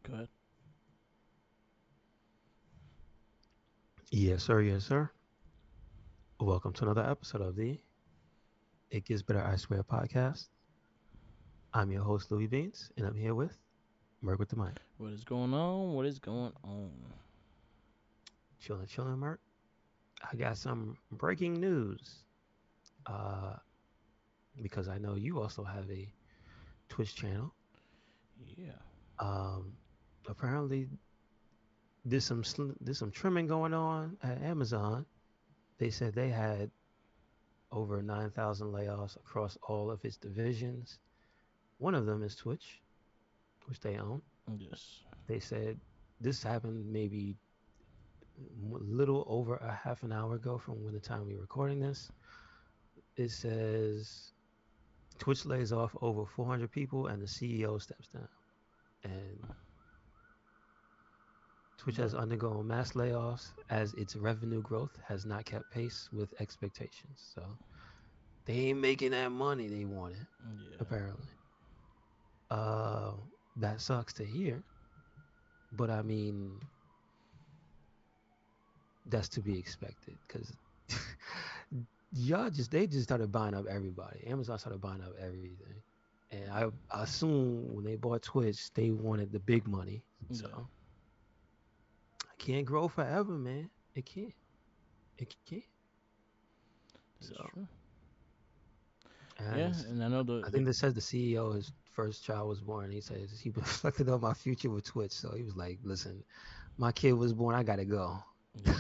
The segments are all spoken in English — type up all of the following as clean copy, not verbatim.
Go ahead. Yes, sir. Yes, sir. Welcome to another episode of the It Gets Better I Swear podcast. I'm your host, Louis Beans, and I'm here with Merc with the mic. What is going on? What is going on? Chilling, chilling, Merc. I got some breaking news uh, because I know you also have a Twitch channel. Yeah. Um, Apparently, there's some trimming going on at Amazon. They said they had over 9,000 layoffs across all of its divisions. One of them is Twitch, which they own. Yes. They said this happened maybe a little over a half an hour ago from when the time we are recording this. It says Twitch lays off over 400 people and the CEO steps down. And Twitch has But undergone mass layoffs as its revenue growth has not kept pace with expectations. So they ain't making that money they wanted, yeah. apparently. Uh, that sucks to hear, but I mean, that's to be expected because they just started buying up everybody. Amazon started buying up everything, and I assume when they bought Twitch, they wanted the big money. So Yeah. I can't grow forever, man. It can't. It can't. That is So true. and Yeah, and I know I the think this says the CEO, his first child was born. He says he reflected on my future with Twitch. So he was like, "Listen, my kid was born. I gotta go." yeah.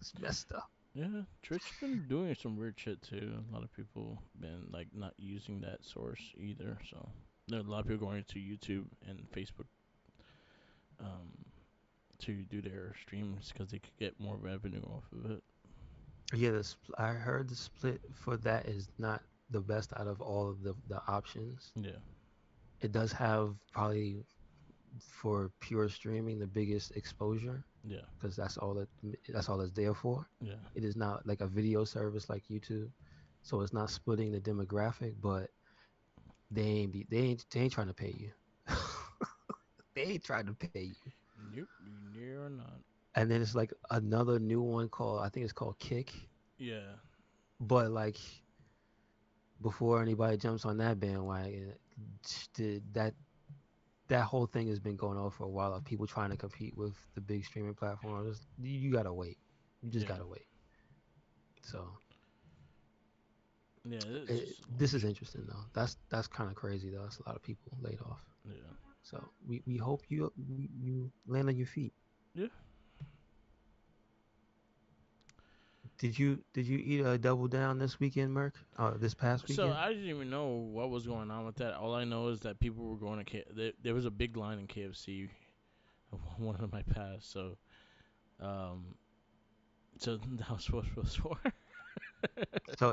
It's messed up. Yeah, Twitch been doing some weird shit too. A lot of people been like not using that source either. So there are a lot of people going to YouTube and Facebook um to do their streams because they could get more revenue off of it. Yeah, I heard the split for that is not the best out of all of the options. Yeah. It does have probably for pure streaming the biggest exposure Yeah. because that's all it's there for. Yeah. It is not like a video service like YouTube, so it's not splitting the demographic. But they ain't trying to pay you. They ain't trying to pay you. Nope. You're not. And then it's like another new one called I think it's called Kick, Yeah. but like before anybody jumps on that bandwagon, that that whole thing has been going on for a while of people trying to compete with the big streaming platforms. You gotta wait. You just Yeah. gotta wait. So Yeah. It's just a lot this of is shit. interesting though. That's kind of crazy though. That's a lot of people laid off. Yeah. So we hope you land on your feet. Yeah. Did you eat a double down this weekend, Merc? This past So weekend? I didn't even know what was going on with that. All I know is that people were going to there was a big line in KFC one of my paths. Um, so that was what it was for. So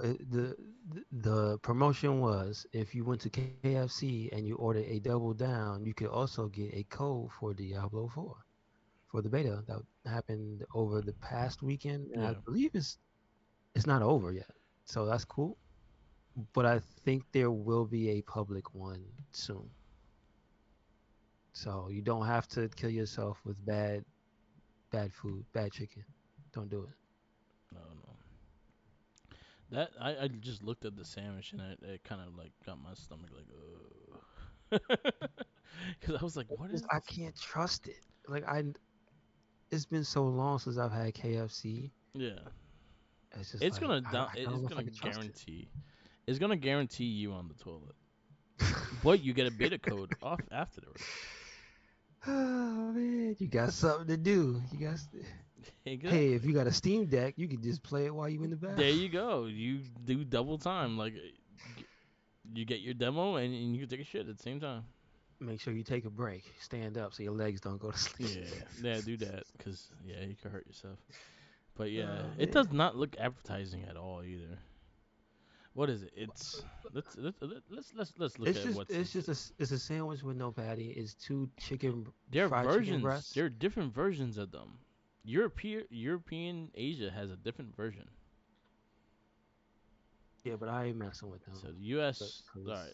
the promotion was if you went to KFC and you ordered a double down, you could also get a code for Diablo 4 for the beta that happened over the past weekend, and I Yeah. believe it's not over yet. So that's cool. But I think there will be a public one soon. So you don't have to kill yourself with bad food, bad chicken. Don't do it. No, no. That I just looked at the sandwich and it kind of like got my stomach like, because I was like, what is I this? can't trust it. Like it's been so long since I've had KFC. Yeah. It's just It's like gonna down. I don't It's know if I gonna can trust it. guarantee. It's gonna guarantee you on the toilet, but you get a beta code off afterwards. Oh man, you got something to do. Hey, if Exactly. you got a Steam Deck, you can just play it while you in the There bathroom. you go. You do double time. Like you get your demo and you can take a shit at the same time. Make sure you take a break. Stand up so your legs don't go to sleep. Yeah, yeah, do that because yeah, you could hurt yourself. But yeah, Oh it man, does not look appetizing at all either. What is it? It's let's look it's at just what's it's this. just it's a sandwich with no patty. It's two chicken There are fried chicken versions. breasts. There are different versions of them. European Asia has a different version. Yeah, but I ain't messing with them So the U.S. All because right,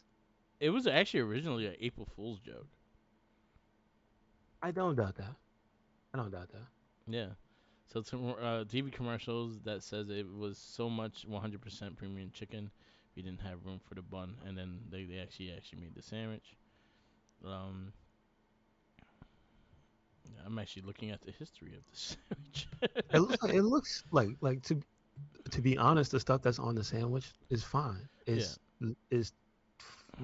it was actually originally an April Fool's joke. I don't doubt that. I don't doubt that. Yeah. So some TV commercials that says it was so much 100% premium chicken, we didn't have room for the bun, and then they actually made the sandwich. Um, I'm actually looking at the history of the sandwich. It looks like to be honest, the stuff that's on the sandwich is fine. Yeah, Is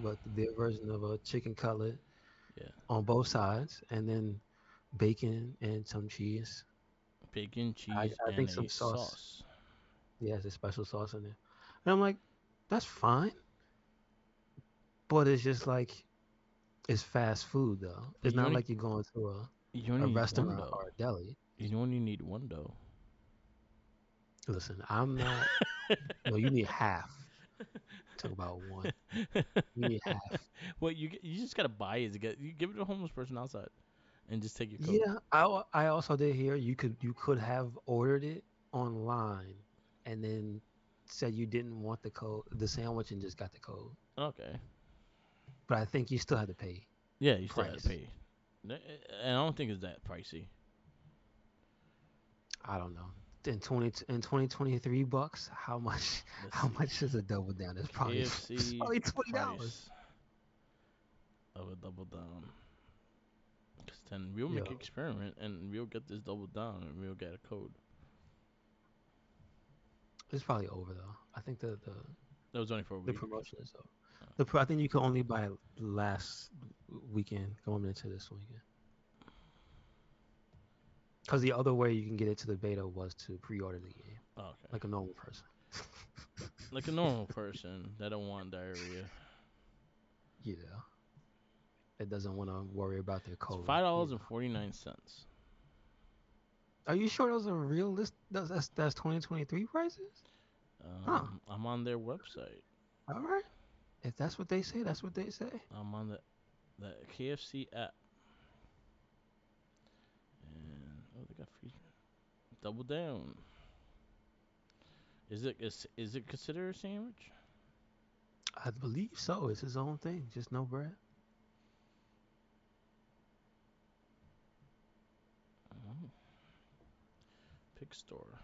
what their version of a chicken cutlet yeah. on both sides, and then bacon and some cheese. Bacon, I, cheese, I and think a some sauce. sauce. Yeah, there's a special sauce in there. And I'm like, that's fine, but it's just like it's fast food though. But It's not like you're going to you a only need one restaurant though. or a deli. You only need one though. Listen, I'm not. No, you need half. Talk about one. You need half. Well, you just gotta buy it to get. You give it to a homeless person outside, and just take your code. Yeah, I also did hear you could have ordered it online and then said you didn't want the sandwich and just got the code. Okay. But I think you still had to pay Yeah, you still gotta price. pay. And I don't think it's that pricey. I don't know. In 2023 bucks, how much Let's how see. much is a double down? It's KFC probably $20. price of a double down. Cause then we'll make an Yo, experiment and we'll get this double down and we'll get a code. it's probably over though. I think That was only for a the week. promotion is over. Uh, I think you could only buy it last weekend going into this weekend. Because the other way you can get it to the beta was to pre-order the game, okay. like a normal person. Like a normal person that don't want diarrhea. You know, that doesn't want to worry about their It's code. $5.49. Are you sure those are real list? That's 2023 prices? Huh. I'm on their website. All right. If that's what they say, that's what they say. I'm on the KFC app, and oh, they got free double down. Is it considered a sandwich? I believe so. It's his own thing, just no bread. Oh, pick store.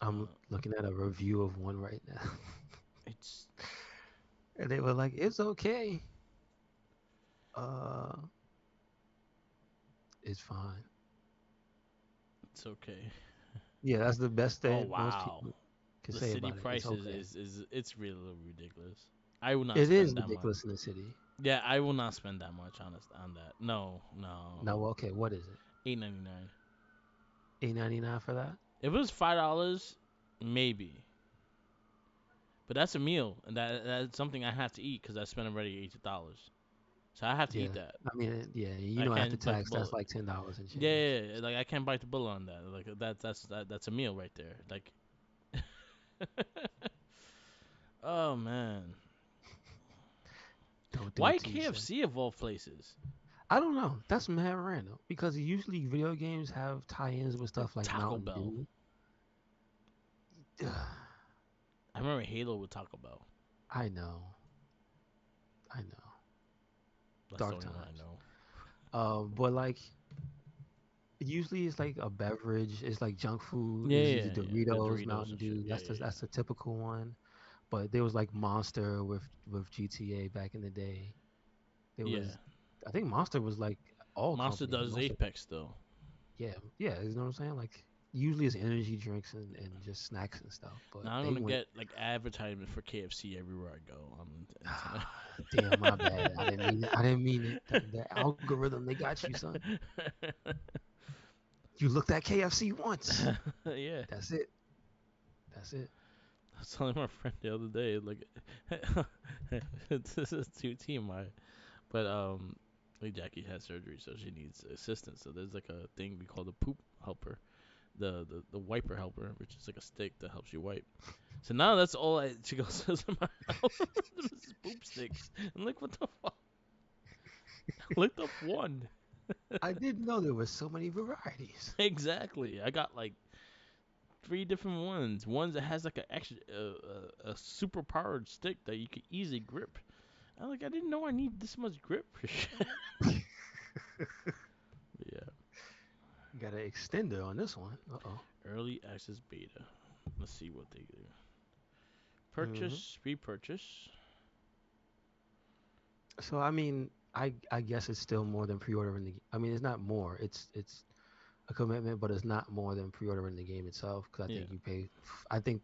I'm Uh, looking at a review of one right now, it's and they were like, "It's okay. Uh, it's fine." it's okay. Yeah, that's the best Oh thing most wow, people can the say city about it. It's prices okay. is it's really ridiculous. I will not It is spend that much. ridiculous in the city. Yeah, I will not spend that much on that. No, no. No, okay, what is it? $8.99. 8.99 for that? If it was $5, maybe. But that's a meal, and that's something I have to eat because I spent already $80. So I have to eat Yeah. that. I mean, yeah, you I know, after can't bite the tax, that's bullet. like $10 and Yeah, change. yeah, yeah, like I can't bite the bullet on that. Like that's a meal right there. Like, oh man, Don't do why it to yourself. KFC of all places? I don't know. That's mad random because usually video games have tie-ins with stuff like Taco Mountain Bell. Dew. I remember Halo with Taco Bell. I know. I know. That's the Dark only one I times. know. But like usually it's like a beverage. It's like junk food. Yeah, It's yeah, either yeah. The Doritos, Doritos Mountain and shit. Dew. Yeah, That's yeah, that's the typical one. But there was like Monster with GTA back in the day. There yeah. was, Yeah. I think Monster was like all Monster companies. does Monster, Apex though. yeah, yeah. You know what I'm saying? Like usually it's energy drinks and just snacks and stuff. But Now I'm they gonna went, get like advertisement for KFC everywhere I go on the internet. damn, my bad. I didn't mean it. I didn't mean it. The algorithm, they got you, son. You looked at KFC once. Yeah. That's it. That's it. I was telling my friend the other day, like, this is too TMI, but like Jackie had surgery, so she needs assistance. So there's like a thing we call the poop helper, the wiper helper, which is like a stick that helps you wipe. So now that's all she goes to my house. This poop sticks. I'm like, what the fuck? I looked up one. I didn't know there were so many varieties. Exactly. I got like three different ones. Ones that has like a extra a super powered stick that you could easily grip. I didn't know I need this much grip for shit. Yeah, Got an extender on this one. Uh-oh. early access beta. Let's see what they do. Hmm. Purchase, repurchase. So I mean, I guess it's still more than pre-ordering the. I mean, it's not more. It's a commitment, but it's not more than pre-ordering the game itself. Because I Yeah, think you pay. I think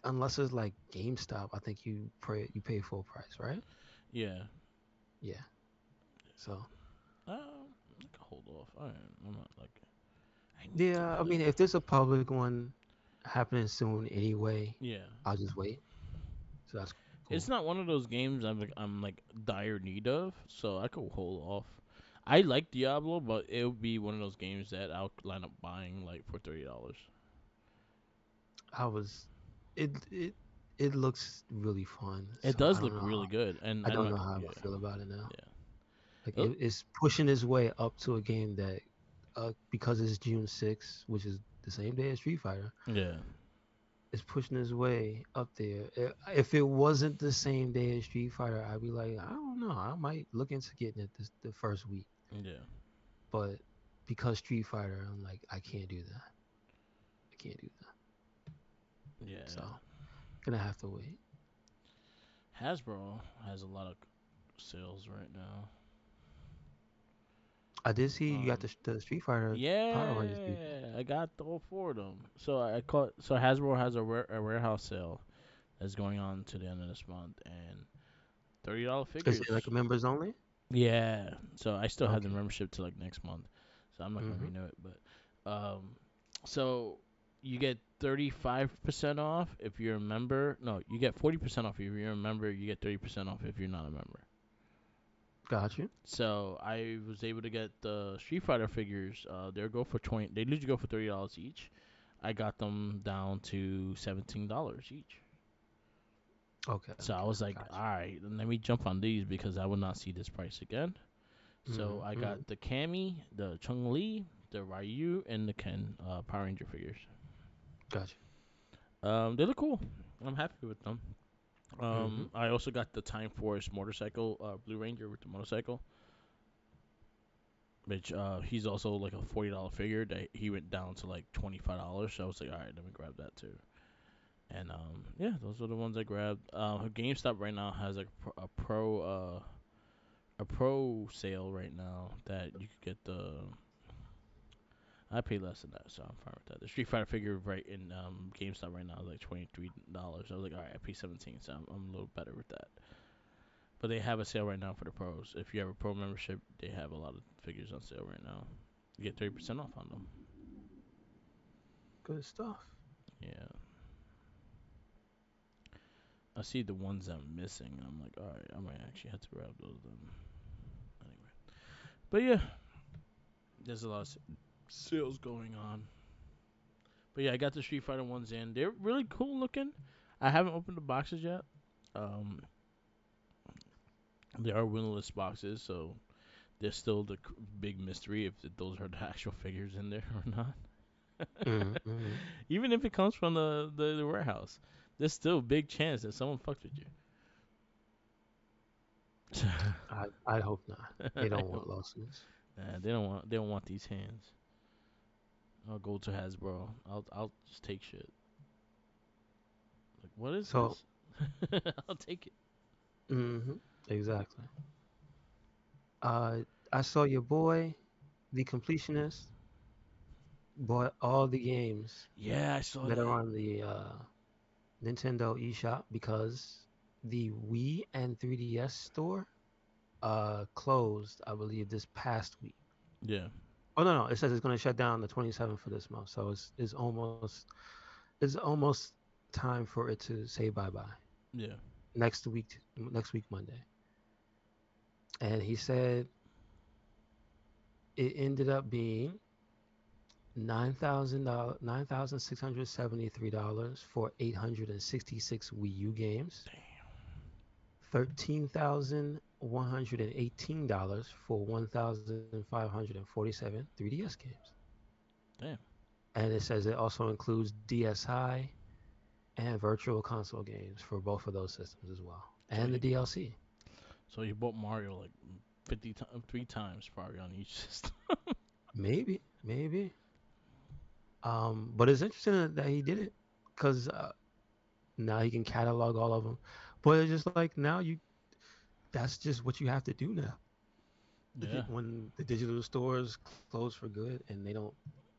unless it's like GameStop, I think you pay full price, right? yeah. Yeah. So I can hold off. I'm not like I need to yeah, I get mean, it. if there's a public one happening soon anyway, Yeah, I'll just wait. So that's it's cool. not one of those games I'm like dire need of, so I could hold off. I like Diablo, but it would be one of those games that I'll line up buying like for $30. I was, it it looks really fun. It So does look really good, and I I'm don't not. know how Yeah, I feel about it now. yeah. Like Oh, it's pushing its way up to a game that, because it's June 6th, which is the same day as Street Fighter, yeah, it's pushing its way up there. If it wasn't the same day as Street Fighter, I'd be like, I don't know, I might look into getting it the first week. yeah, But because Street Fighter, I'm like, I can't do that. I can't do that. So yeah. gonna have to wait. Hasbro has a lot of sales right now. I did see you got Um, the Street Fighter Power Rangers people. yeah, I got all four of them. So I caught. So Hasbro has a warehouse sale that's going on to the end of this month, and $30 Is it figures. like members only? Yeah. So I still have the Okay. membership to like next month, so I'm not gonna Mm-hmm. renew it. But so you get 35% off if you're a member. No, you get 40% off if you're a member. You get 30% off if you're not a member. Got you. So I was able to get the Street Fighter figures. They go for 20. They usually go for $30 each. I got them down to $17 each. Okay. So I Okay. was like, Got all right, let me jump on these because I will not see this price again. you. So I Mm-hmm. Mm-hmm. got the Cammy, the Chung Li, the Ryu, and the Ken Power Ranger figures. Got They look cool. I'm happy with them. you. Mm-hmm. I also got the Time Force motorcycle, Blue Ranger with the motorcycle, which he's also like a $40 figure that he went down to like $25. So I was like, all right, let me grab that too. And yeah, those are the ones I grabbed. GameStop right now has like a pro sale right now that you could get the. I pay less than that, so I'm fine with that. The Street Fighter figure right in GameStop right now is like $23. I was like, all right, I pay 17, so I'm a little better with that. But they have a sale right now for the pros. If you have a pro membership, they have a lot of figures on sale right now. You get 30% off on them. Good stuff. Yeah. I see the ones I'm missing. I'm like, all right, I might actually have to grab those then. Anyway. But yeah, there's a lot of sales going on. But yeah, I got the Street Fighter ones in. They're really cool looking. I haven't opened the boxes yet. Um, they are winless boxes, so there's still the big mystery if those are the actual figures in there or not. Mm-hmm. Mm-hmm. Even if it comes from the warehouse, there's still a big chance that someone fucked with you. I hope not. They I don't want hope. lawsuits. Nah, they don't want these hands. I'll go to Hasbro. I'll just take shit. Like, what is So, this? I'll take it. mm-hmm. Exactly. Uh, I saw your boy, the completionist, bought all the games Yeah, I saw that are that. on the Nintendo eShop because the Wii and 3DS store closed, I believe, this past week. Yeah, Oh no, no, it says it's going to shut down the 27th for this month, so it's almost time for it to say bye bye yeah. next week Monday. And he said it ended up being $9,673 for 866 Wii U games, $13,118 for 1,547 3DS games. Damn. And it says it also includes DSi and Virtual Console games for both of those systems as well, So and the DLC. he bought Mario like three times probably on each system. maybe. But it's interesting that he did it because now he can catalog all of them. But it's just like now that's just what you have to do now. Yeah, When the digital stores close for good and they don't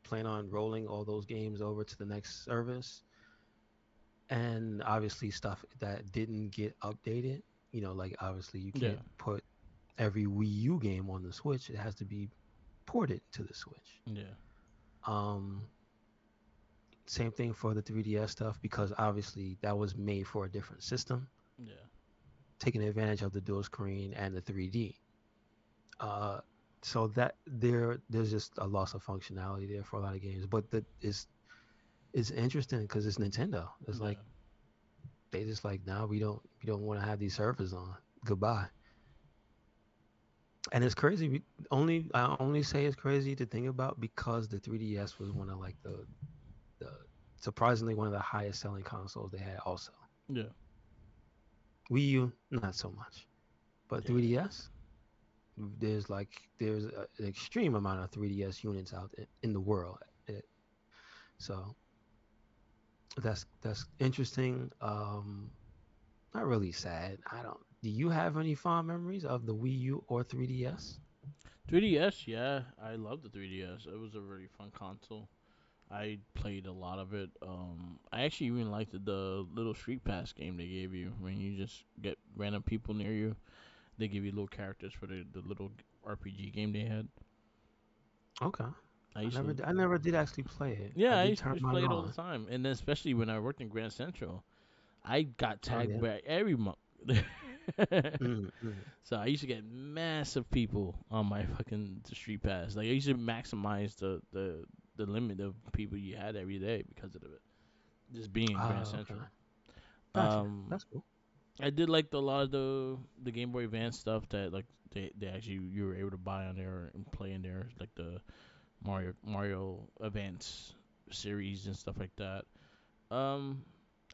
plan on rolling all those games over to the next service, and obviously stuff that didn't get updated, like obviously you yeah, can't put every Wii U game on the Switch. It has to be ported to the Switch. yeah, Um, Same thing for the 3DS stuff because obviously that was made for a different system, yeah, taking advantage of the dual screen and the 3D. Uh, so that there's just a loss of functionality there for a lot of games. But that is it's interesting because it's Nintendo. It's like yeah. they just like now we don't want to have these servers on. Goodbye. And it's crazy. I only say it's crazy to think about because the 3DS was one of like the surprisingly one of the highest selling consoles they had also. Yeah, Wii U, not so much. But yeah. 3DS, an extreme amount of 3DS units out in the world. So that's interesting. Not really sad. I don't. Do you have any fond memories of the Wii U or 3DS? 3DS, yeah, I love the 3DS. It was a really fun console. I played a lot of it. I actually even liked the little Street Pass game they gave you when you just get random people near you. They give you little characters for the little RPG game they had. Okay. I used to, I never did actually play it. I yeah, I did used to turn just mine play it all the on. time, and then especially when I worked in Grand Central, I got Oh tagged yeah. by every month. Mm-hmm. So I used to get massive people on my fucking Street Pass. Like I used to maximize the limit of people you had every day because of it. Just being in Grand Okay. Central. Gotcha. Um, That's cool. I did like a lot of the Game Boy Advance stuff that like they actually you were able to buy on there and play in there, like the Mario Advance series and stuff like that. Um,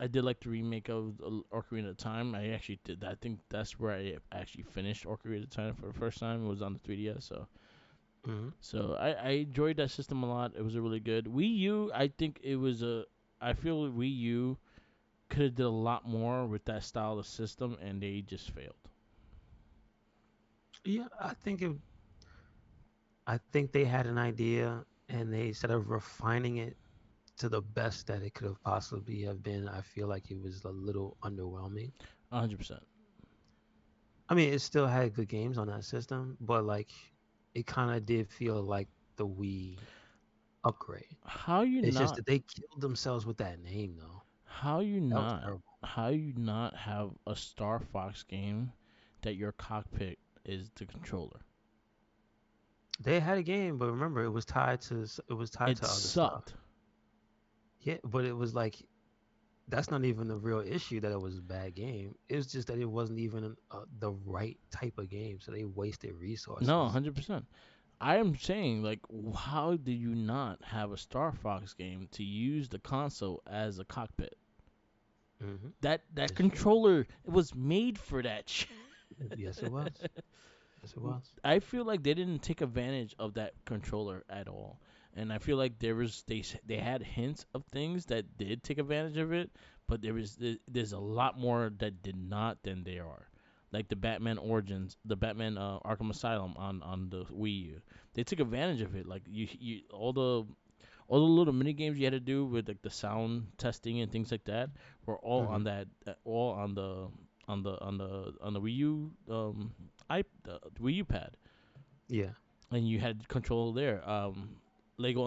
I did like the remake of Ocarina of Time. I actually did that. I think that's where I actually finished Ocarina of Time for the first time. It was on the 3DS. Hmm. So I enjoyed that system a lot. It was a really good Wii U. I think it was a. I feel Wii U could have did a lot more with that style of system, and they just failed. Yeah, I think they had an idea and they instead of refining it to the best that it could have possibly have been, I feel like it was a little underwhelming. 100%. I mean, it still had good games on that system, but like it kind of did feel like the Wii upgrade. How you It's just not? that they killed themselves with that name though. How you That was not? terrible. How you not have a Star Fox game that your cockpit is the controller? They had a game, but remember it was tied It to other stuff. sucked. Yeah, but it was like that's not even the real issue that it was a bad game. It was just that it wasn't even the right type of game, so they wasted No, resources. 100%. I am saying, like, how do you not have a Star Fox game to use the console as a cockpit? Hmm. That It's true. controller it was made for that shit. Yes, it was. Yes, it was. I feel like they didn't take advantage of that controller at all, and I feel like they had hints of things that did take advantage of it, but there's a lot more that did not than there are. Like the Batman Origins, the Batman Arkham Asylum on the Wii U, they took advantage of it. Like you all the little mini games you had to do with like the sound testing and things like that were all Hmm. on that all on the Wii U the Wii U pad, Yeah. and you had control there. Lego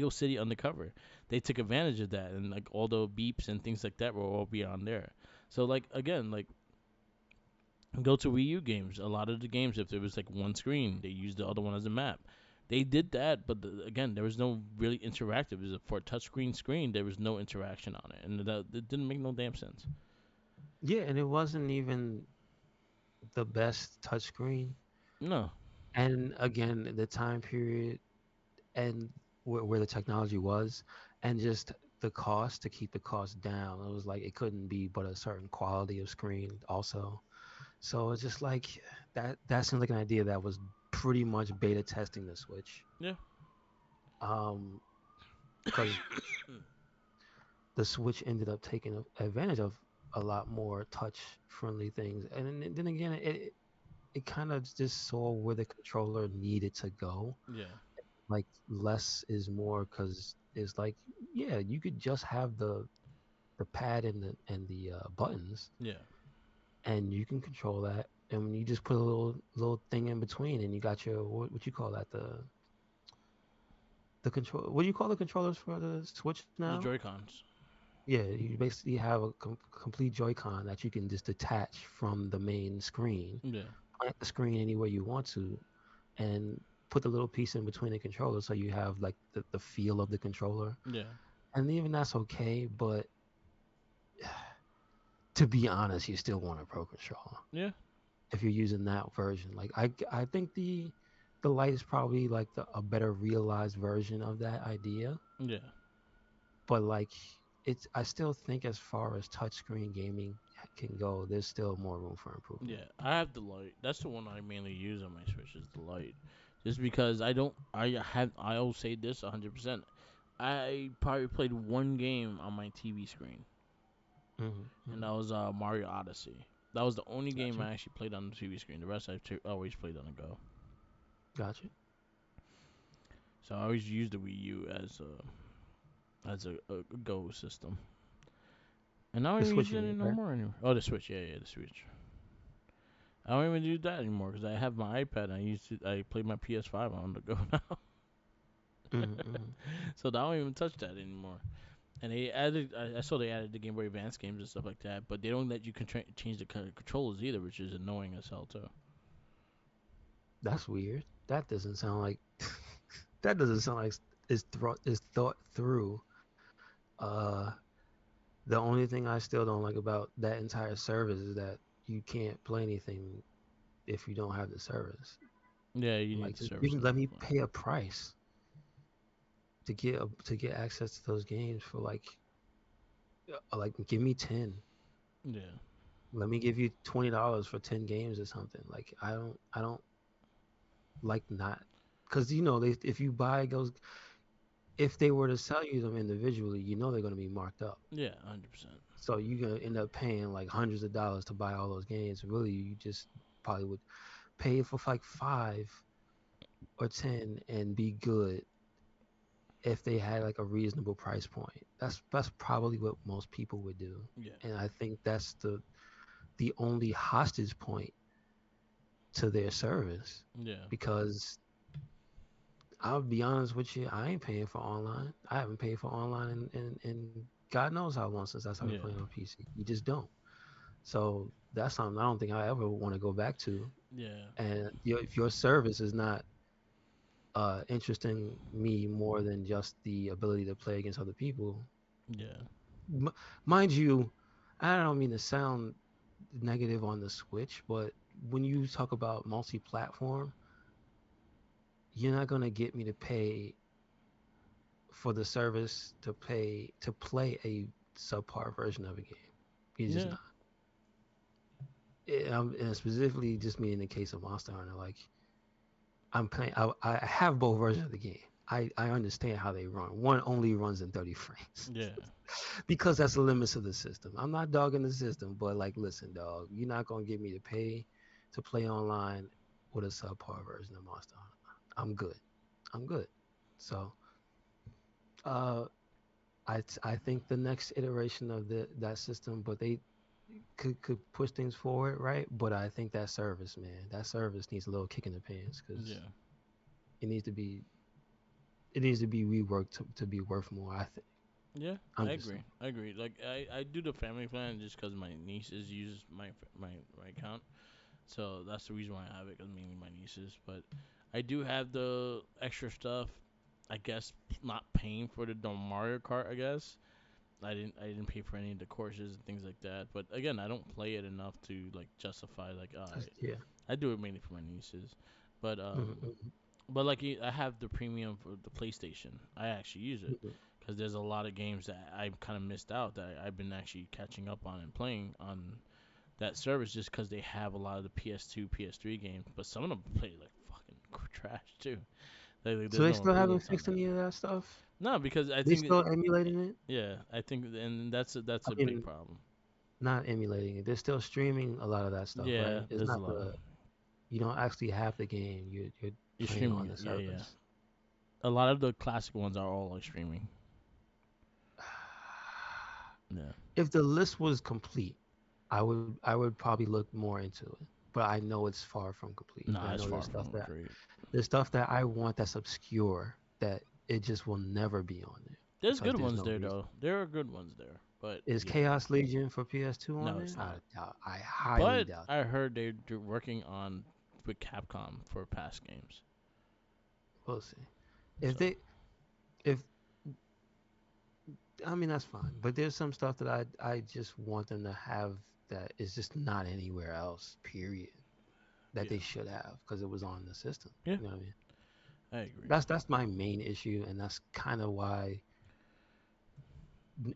City Undercover. They took advantage of that, and like all the beeps and things like that were all be on there. So like again, like go to Wii U games. A lot of the games, if there was like one screen, they used the other one as a map. They did that, but again, there was no really interactive. It was for a touchscreen screen. There was no interaction on it, and that it didn't make no damn sense. Yeah, and it wasn't even the best touchscreen. No, And again, the time period and where the technology was, and just the cost to keep the cost down. It was like it couldn't be but a certain quality of screen also. So it's just like that. That seems like an idea that was pretty much beta testing the Switch. Yeah. Um, because the Switch ended up taking advantage of a lot more touch friendly things, and then again, it kind of just saw where the controller needed to go. Yeah. Like less is more, because it's like, yeah, you could just have the pad and the buttons, Yeah. and you can control that. And when you just put a little thing in between, and you got your what you call that, the control. What do you call the controllers for the Switch The now? Joy Cons. Yeah, you basically have a complete Joy-Con that you can just detach from the main screen, Yeah. plant the screen anywhere you want to, and put the little piece in between the controllers so you have like the feel of the controller. Yeah. And even that's okay, but to be honest, you still want a Pro controller Yeah. if you're using that version. Like I think the Lite is probably like a better realized version of that idea, Yeah. but like it's I still think as far as touchscreen gaming can go, there's still more room for improvement. Yeah. I have the light. That's the one I mainly use on my Switch is the light. Just because I don't, I'll say this 100%. I probably played one game on my TV screen, Hmm. and Hmm. that was Mario Odyssey. That was the only game Gotcha, I actually played on the TV screen. The rest always played on the go. gotcha. So I always used the Wii U as a Go system. And I don't The even use Switch, it you mean, no right? more anymore. Oh, the Switch, yeah, yeah, the Switch. I don't even do that anymore because I have my iPad. And I play my PS5 on the go now, Hmm. Hmm. so I don't even touch that anymore. And they added, I saw they added the Game Boy Advance games and stuff like that, but they don't let you change the controllers either, which is annoying as hell too. That's weird. That doesn't sound like that doesn't sound like is thought through. Uh, the only thing I still don't like about that entire service is that you can't play anything if you don't have the service. Yeah, you need Like, the just service even to let me play. pay a price to get access to those games for like give me 10. Yeah, Let me give you $20 for 10 games or something. Like I don't like not, because if you buy those, if they were to sell you them individually, they're going to be marked up. yeah, 100%. So you're going to end up paying like hundreds of dollars to buy all those games. Really, you just probably would pay for like 5 or 10 and be good if they had like a reasonable price point. That's probably what most people would do. Yeah, And I think that's the only hostage point to their service, yeah, because I'll be honest with you, I ain't paying for online. I haven't paid for online in God knows how long since I started yeah, playing on PC. You just don't. So that's something I don't think I ever want to go back to. yeah, And if your service is not interesting me more than just the ability to play against other people, yeah, M- mind you, I don't mean to sound negative on the Switch, but when you talk about multi-platform, you're not gonna get me to pay for the service to play a subpar version of a game. You're just yeah, not. And specifically, just me in the case of Monster Hunter, like I'm playing. I have both versions of the game. I understand how they run. One only runs in 30 frames yeah, because that's the limits of the system. I'm not dogging the system, but like, listen, dog, you're not gonna get me to pay to play online with a subpar version of Monster Hunter. I'm good. I'm good. So, uh, I think the next iteration of that system, but they could push things forward, right? But I think that service needs a little kick in the pants, because yeah. it needs to be it needs to be reworked to be worth more. I think. Yeah, I'm I just agree. saying. I agree. Like I do the family plan just because my nieces use my account, so that's the reason why I have it. Cause mainly my nieces, but I do have the extra stuff. I guess not paying for the Mario Kart. I guess I didn't pay for any of the courses and things like that. But again, I don't play it enough to like justify like Yeah. I do it mainly for my nieces, but Hmm. like I have the premium for the PlayStation. I actually use it Hmm. because there's a lot of games that I kind of missed out that I've been actually catching up on and playing on that service just because they have a lot of the PS2, PS3 games, but some of them play like fucking trash too. So There's they no still haven't resilience on fixed that. any of that stuff. No, because I They think, still emulating it. yeah, I think, and that's I a big mean, problem. not emulating it. They're still streaming a lot of that stuff, Yeah, right? It's there's a not lot of the you don't actually have the game. You're you're playing streaming on it. the Yeah, yeah. service. A lot of the classic ones are all like streaming. Yeah. If the list was complete, I would probably look more into it. But I know it's far from complete, and Nah, I it's know far from great. there's stuff that I want that's obscure that it just will never be on there There's because good there's ones no there reason. though. There are good ones there, but Is yeah, Chaos Legion for PS2 on no, there? it's not. I highly But doubt I that. heard they're working on with Capcom for past games. We'll see. If So they, if I mean that's fine, but there's some stuff that I just want them to have that is just not anywhere else. Period. That yeah, they should have because it was on the system. yeah, You know what I mean? I agree. That's my main issue, and that's kind of why,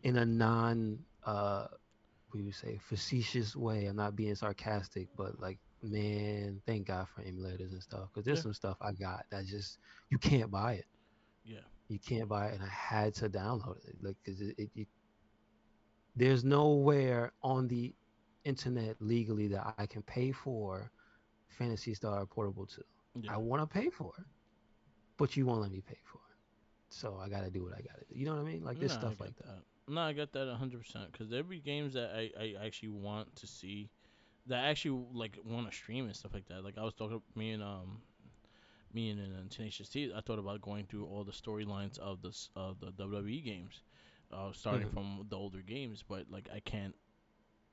in a non what do you say facetious way, I'm not being sarcastic, but like man, thank God for emulators and stuff because there's Yeah, some stuff I got that just you can't buy it. yeah, You can't buy it, and I had to download it like because there's nowhere on the internet legally that I can pay for Fantasy Star Portable 2. yeah. I want to pay for it, but you won't let me pay for it. So I got to do what I got to do. You know what I mean? Like there's No, I stuff get like that. that. No, I get that 100% because there be games that I actually want to see that I actually like want to stream and stuff like that. Like I was talking me and Tenacious T. I thought about going through all the storylines of the WWE games, starting Hmm. from the older games, but like I can't,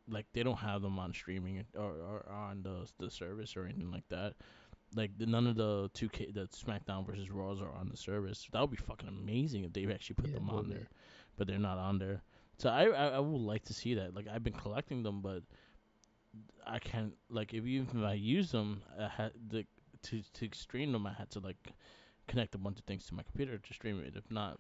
like they don't have them on streaming or on the service or anything like that. Like none of the 2K, the SmackDown versus Raws are on the service. That would be fucking amazing if they actually put Yeah, them it will on be. there, but they're not on there. So I would like to see that. Like I've been collecting them, but I can't, like if even if I use them, I had to stream them. I had to like connect a bunch of things to my computer to stream it. If not,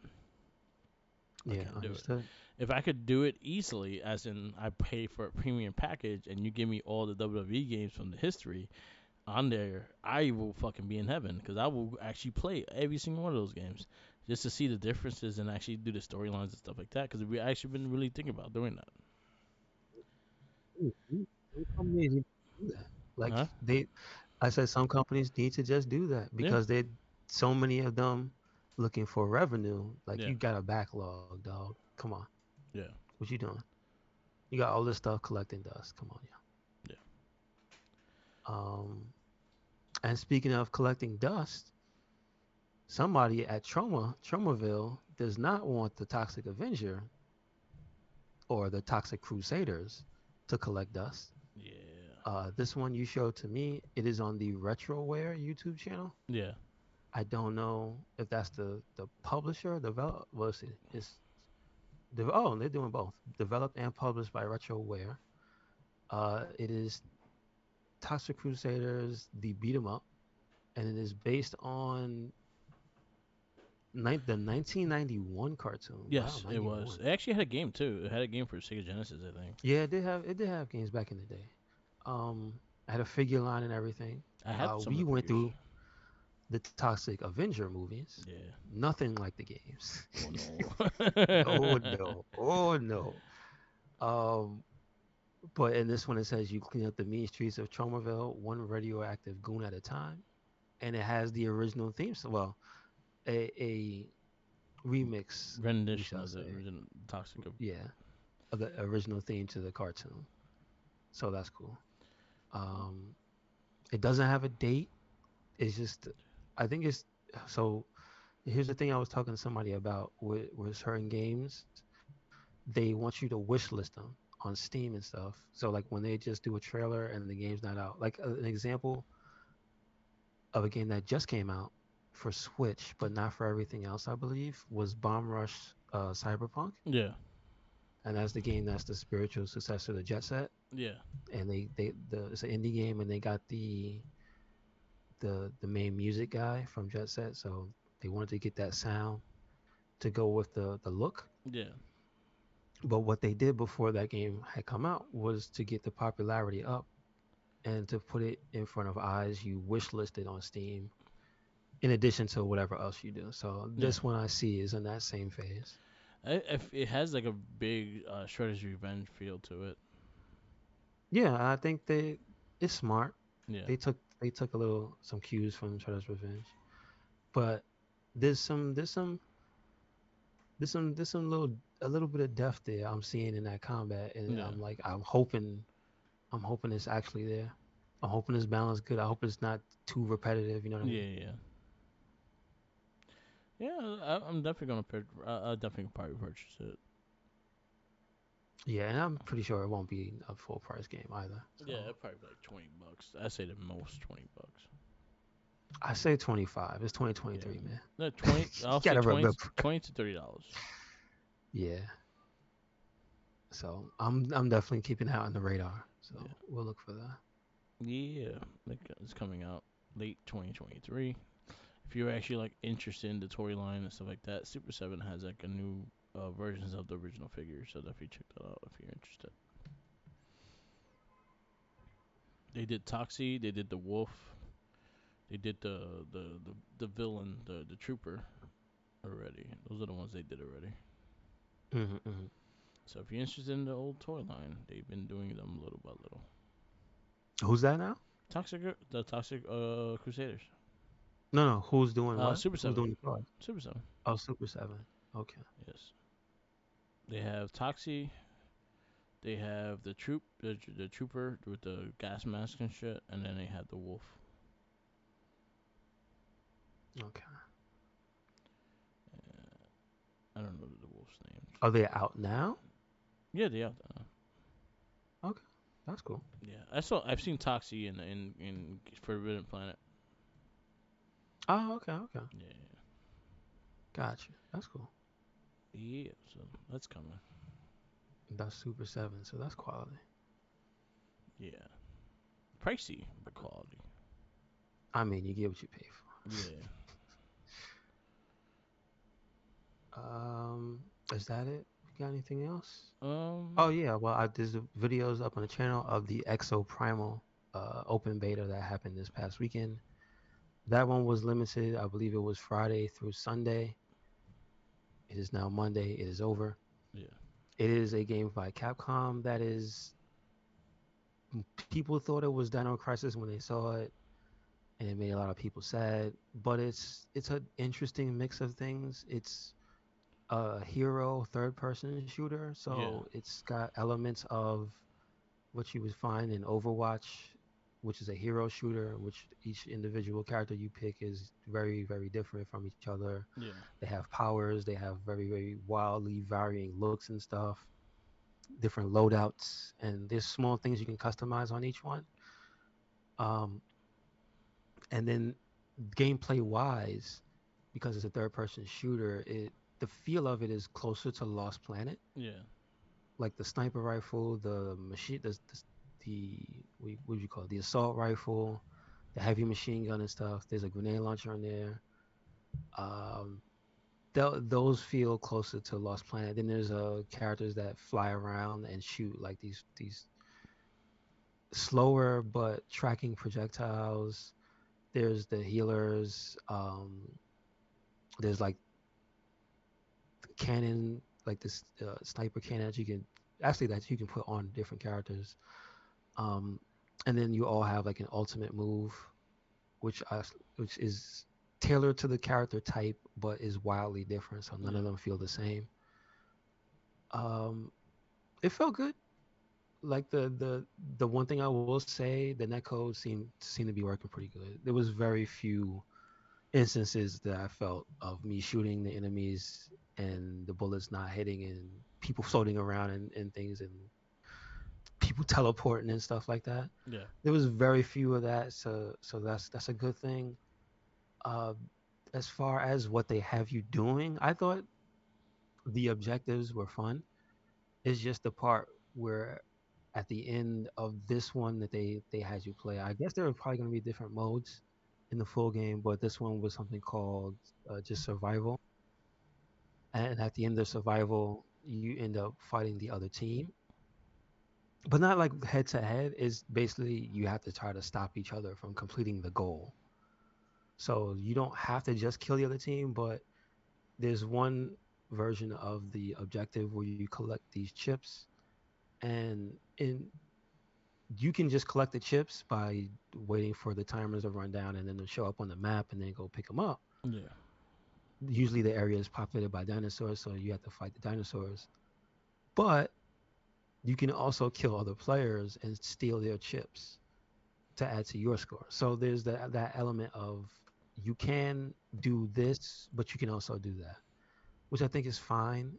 I Yeah, can't do it. understood. If I could do it easily, as in I pay for a premium package and you give me all the WWE games from the history on there, I will fucking be in heaven because I will actually play every single one of those games just to see the differences and actually do the storylines and stuff like that. Because we actually been really thinking about doing that. Some companies need to do that. Like Huh? I said, some companies need to just do that Yeah. because they, so many of them looking for revenue. Like Yeah. you got a backlog, dog. Come on, Yeah. what you doing? You got all this stuff collecting dust. Come on, yeah. Yeah. And speaking of collecting dust, somebody at Tromaville does not want the Toxic Avenger or the Toxic Crusaders to collect dust. Yeah. This one you showed to me, it is on the Retroware YouTube channel. Yeah. I don't know if that's the publisher, develop. Well, let's see, oh, they're doing both, developed and published by Retroware. It is Toxic Crusaders, the beat 'em up, and it is based on the 1991 cartoon. Wow, Yes, it was. 91. It actually had a game too. It had a game for Sega Genesis, I think. Yeah, it did have games back in the day. Um, I had a figure line and everything. I had some We of the went figures. through the Toxic Avenger movies. Yeah. Nothing like the games. Oh no. Oh no. Oh no. Um, but in this one it says you clean up the mean streets of Tromaville, one radioactive goon at a time, and it has the original theme. So, well, a remix, we Rendition shall of the say, original Toxic. yeah, of the original theme to the cartoon. So that's cool. Um, it doesn't have a date. It's just, I think it's so. Here's the thing I was talking to somebody about with certain games. They want you to wish list them on Steam and stuff. So like when they just do a trailer and the game's not out. Like an example of a game that just came out for Switch, but not for everything else, I believe, was Bomb Rush Cyberpunk. Yeah. And that's the game that's the spiritual successor to Jet Set. Yeah. And it's an indie game, and they got the main music guy from Jet Set, so they wanted to get that sound to go with the look. Yeah. But what they did before that game had come out was to get the popularity up and to put it in front of eyes you wish listed on Steam, in addition to whatever else you do. So Yeah. this one I see is in that same phase. If it has like a big Shredder's Revenge feel to it. Yeah, I think it's smart. Yeah. They took a little some cues from Shredder's Revenge, but there's some little a little bit of depth there I'm seeing in that combat, and Yeah. I'm hoping it's actually there. I'm hoping it's balanced good. I hope it's not too repetitive. You know what I Yeah. mean? Yeah. Yeah. I'm definitely gonna I definitely probably purchase it. Yeah, and I'm pretty sure it won't be a full price game either. Yeah, So it'd probably be like $20. I say the most $20. I say 25. It's Yeah. 2023, man. No, 20. You I'll say gotta 20, remember. 20 to $30. Yeah. So I'm definitely keeping that on the radar. So Yeah. we'll look for that. Yeah. Like it's coming out late 2023. If you're actually like interested in the toy line and stuff like that, Super Seven has like a new versions of the original figures, so definitely check that out if you're interested. They did Toxie, they did the Wolf, they did the villain, the Trooper already. Those are the ones they did already. Hmm. So if you're interested in the old toy line, they've been doing them little by little. Who's that now? The Toxic Crusaders. No, no. Who's doing what? Super Who's Seven. doing the cards? Super Seven. Oh, Super Seven. Okay. Yes. They have Toxie. They have the trooper with the gas mask and shit, and then they have the wolf. Okay. I don't know the wolf's name. Are they out now? Yeah, they have that. Okay. That's cool. Yeah, I've seen Toxie in Forbidden Planet. Oh, okay, okay. Yeah, Gotcha. That's cool. yeah. So that's coming. That's Super Seven, so that's quality. Yeah, pricey but quality. I mean, you get what you pay for. Yeah. Is that it? You got anything else? Um. Oh yeah. Well, there's videos up on the channel of the Exo Primal open beta that happened this past weekend. That one was limited. I believe it was Friday through Sunday. It is now Monday. It is over. Yeah. It is a game by Capcom that is. People thought it was Dino Crisis when they saw it, and it made a lot of people sad. But it's an interesting mix of things. It's a hero third person shooter, Yeah. so it's got elements of what you would find in Overwatch, which is a hero shooter, which each individual character you pick is very, very different from each other. Yeah. They have powers, they have very, very wildly varying looks and stuff, different loadouts, and there's small things you can customize on each one. Um, and then gameplay wise, because it's a third person shooter, the feel of it is closer to Lost Planet, Yeah. like the sniper rifle, the machine, the what do you call it? The assault rifle, the heavy machine gun and stuff. There's a grenade launcher in there. Um, those feel closer to Lost Planet. Then there's characters that fly around and shoot like these slower but tracking projectiles. There's the healers. There's like cannon, like this sniper cannon that you can put on different characters. Um, and then you all have like an ultimate move, which which is tailored to the character type, but is wildly different. So none of Yeah. them feel the same. Um, it felt good. Like the one thing I will say, the netcode seemed to be working pretty good. There was very few instances that I felt of me shooting the enemies and the bullets not hitting and people floating around and things and people teleporting and stuff like that. Yeah. There was very few of that, so that's a good thing. Uh, as far as what they have you doing, I thought the objectives were fun. It's just the part where at the end of this one that they had you play. I guess there were probably going to be different modes in the full game, but this one was something called just survival. And at the end of survival, you end up fighting the other team, but not like head to head. Is basically you have to try to stop each other from completing the goal. So you don't have to just kill the other team, but there's one version of the objective where you collect these chips, and you can just collect the chips by waiting for the timers to run down and then they'll show up on the map and then go pick them up. Yeah. Usually the area is populated by dinosaurs, so you have to fight the dinosaurs. But you can also kill other players and steal their chips to add to your score. So there's that element of you can do this, but you can also do that, which I think is fine.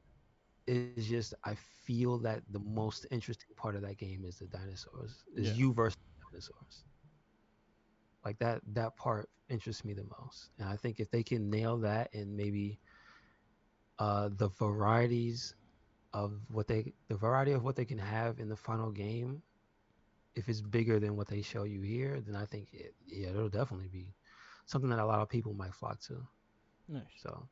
It's just I feel that the most interesting part of that game is the dinosaurs, is Yeah. you versus dinosaurs. Like that part interests me the most, and I think if they can nail that and maybe the varieties of the variety of what they can have in the final game, if it's bigger than what they show you here, then I think yeah, it'll definitely be something that a lot of people might flock to. Nice. So,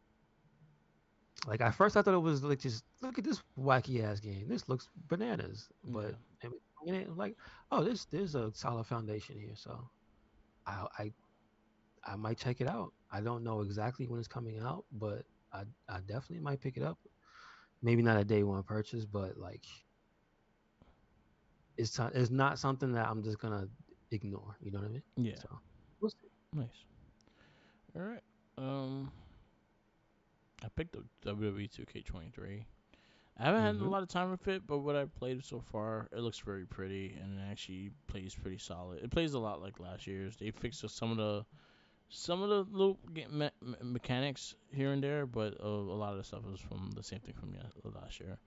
like at first I thought it was like just look at this wacky ass game. This looks bananas, but Yeah. I mean, like oh, there's a solid foundation here. So I I I might check it out. I don't know exactly when it's coming out, but I definitely might pick it up. Maybe not a day one purchase, but like it's not something that I'm just gonna ignore. You know what I mean? Yeah. So we'll see. Nice. All right. Um, I picked up WWE 2K23. I haven't had a Mm-hmm. lot of time with it, but what I've played so far, it looks very pretty and it actually plays pretty solid. It plays a lot like last year's. They fixed some of the little mechanics here and there, but a lot of the stuff was from the same thing from last year.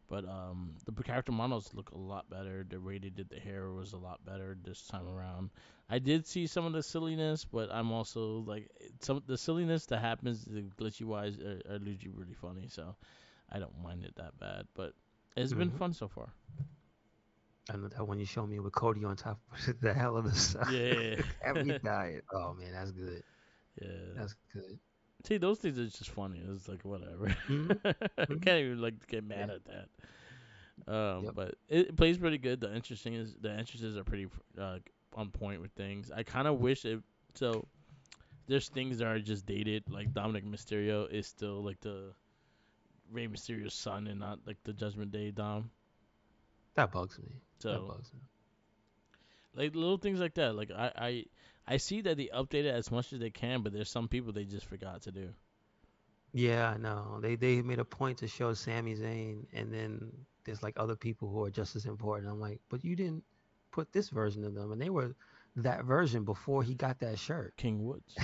But the character models look a lot better. The way they did the hair was a lot better this time around. I did see some of the silliness, but I'm also like some the silliness that happens, the glitchy wise, are usually really funny. So I don't mind it that bad. But it's been Mm-hmm. fun so far. I know that when you show me with Cody on top of the hell of the Yeah, every diet. Oh man, that's good. yeah. That's good. See, those things are just funny. It's like whatever. Mm-hmm. I Mm-hmm. can't even like get mad Yeah. at that. Yep. But it plays pretty good. The entrances are pretty uh, on point with things. I kind of wish it. So there's things that are just dated. Like Dominic Mysterio is still like the Rey Mysterio's son and not like the Judgment Day Dom. That bugs me. That So bugs me. like little things like that. Like I see that they update it as much as they can, but there's some people they just forgot to do. Yeah, I know. They made a point to show Sami Zayn, and then there's like other people who are just as important. I'm like, but you didn't put this version of them, and they were that version before he got that shirt. King Woods.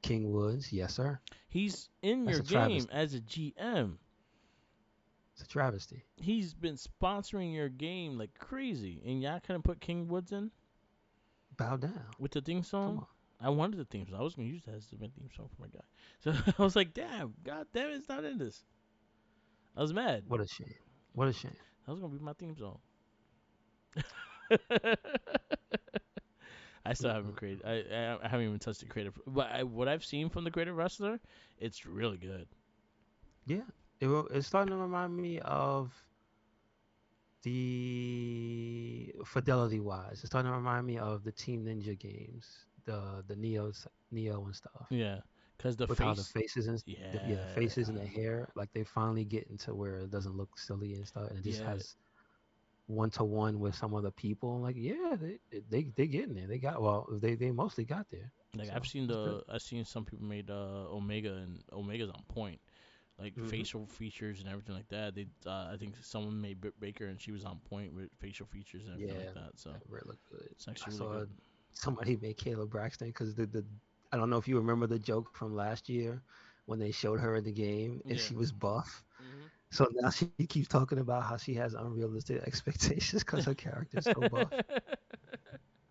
King Woods, yes sir. He's in That's your a game travesty. as a GM. It's a travesty. He's been sponsoring your game like crazy, and y'all couldn't put King Woods in Bow down. with the theme Come song. on. I wanted the theme song. I was gonna use that as the theme song for my guy. So I was like, damn, god damn it, it's not in this. I was mad. What a shame. What a shame. That was gonna be my theme song. I still haven't Mm-mm. created. I haven't even touched the creative. But what I've seen from the creative wrestler, it's really good. Yeah, it's starting to remind me of the fidelity wise. It's starting to remind me of the Team Ninja games, the Neo and stuff. Yeah, cause the With how the face. faces and the Yeah, faces and the hair, like they finally get into where it doesn't look silly and stuff, and it just yeah. has one to one with some other people. I'm like, yeah, they getting there. They got well, they mostly got there. Like So it's good. I've seen some people made Omega, and Omega's on point. Like Hmm. facial features and everything like that. They I think someone made Britt Baker and she was on point with facial features and everything Yeah, like that. So that really look good. it's I actually really saw good. somebody make Caleb Braxton because the I don't know if you remember the joke from last year when they showed her in the game and Yeah. she was buff. Hmm. So now she keeps talking about how she has unrealistic expectations because her character's so buff.